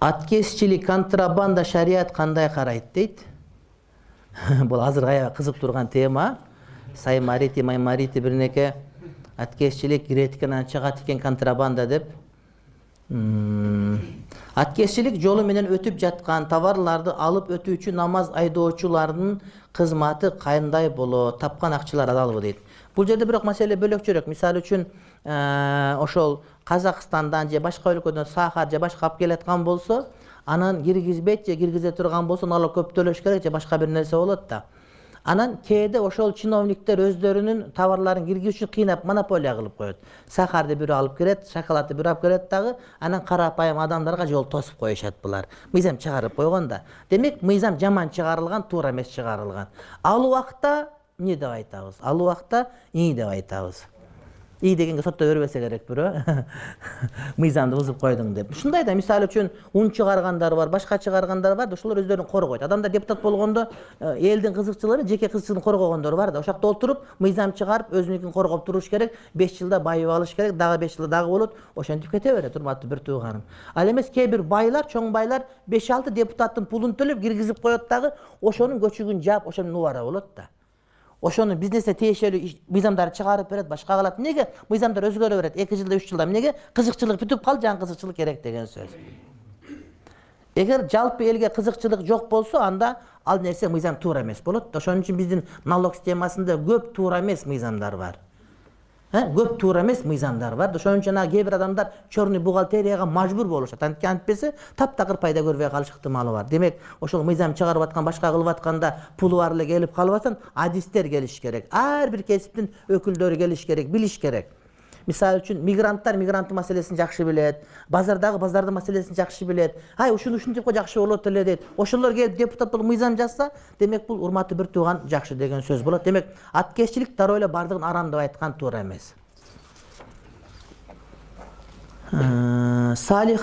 Аткезчилик, контрабанда, шарият кандай карайт дейт. Бул азыр аябай кызык турган тема. Саймарити, маймарити бирнеке аткезчилик кирет экен, анан чыгат экен контрабанда деп. Аткезчилик жолу менен өтүп жаткан товарларды алып өтүүчү намаз айдоочулардын кызматы кандай болот? Тапкан акчалар адалбы дейт. Бул жерде бирок маселе бөлөкчөрөөк. Мисалы үчүн ошол Казакстандан же башка өлкөдөн сахар же башка алып келаткан болсо, анан киргизбейт же киргизе турган болсо, аны көп төлөш керек же башка бир нерсе болот да. Анан кээде ошол чиновниктер өздөрүнүн товарларын киргизүү үчүн кыйнап монополия кылып коет. Сахарды бирөө алып келет, шоколадты бирөө алып келет дагы, анан карапайым адамдарга жол тосуп коюшат булар. Мыйзам чыгарып койгон да. Демек, мыйзам жаман чыгарылган, туура эмес чыгарылган. Ал убакта эмне деп айтабыз? Ал убакта ии деп айтабыз. ИИ дегенге сотто бербесе керек бирөө. Мыйзамды бузуп койдуң деп. Ушундай да, мисалы үчүн ун чыгаргандар бар, башка чыгаргандар бар, ошолор өздөрүн коргойт. Адамдар депутат болгондо элдин кызыкчылыгы, жеке кызыкчылыгын коргогондор бар да. Ошакта отуруп, мыйзам чыгарып, өзүнүкүн коргоп туруш керек. 5 жылда байып алыш керек, дагы 5 жылда дагы болот. Ошентип кете берет, урматтуу бир тууганым. Ал эмес кээ бир байлар, чоң байлар 5-6 депутаттын пулун төлөп киргизип коет дагы, ошонун көчүгүн жаап, ошонун убара болот да. Ошону бизнесте тиешелүү мыйзамдарды чыгарып берет, башка кылат. Эмнеге мыйзамдар өзгөрө берет 2 жылда, 3 жылда? Эмнеге? Кызыкчылык бүтүп калды, жаңы кызыкчылык керек деген сөз. Эгер жалпы элге кызыкчылык жок болсо, анда ал нерсе мыйзам туура эмес болот. Ошон үчүн биздин налог системасында көп туура эмес мыйзамдар бар. Көп туура эмес мыйзамдар бар. Ошон үчүн кээ бир адамдар чорный бухгалтерияга мажбур болушат. Антпесе таптакыр пайда көрбөй калыш ыктымалы бар. Демек, ошол мыйзам чыгарып аткан, башка кылып атканда пулу бар эле келип калып атат, адистер келиш керек. Ар бир кесиптин өкүлдөрү келиш керек, билиш керек. Мисалы үчүн мигранттын маселесин жакшы билет, базардын маселесин жакшы билет. Ай, ушинтип жакшы болот эле дейт. Ошолор келип депутат болуп мыйзам жазса, демек бул урматтуу бир тууган жакшы деген сөз болот. Демек, аткезчилик дароо эле бардыгын арам деп айткан туура эмес. Салиха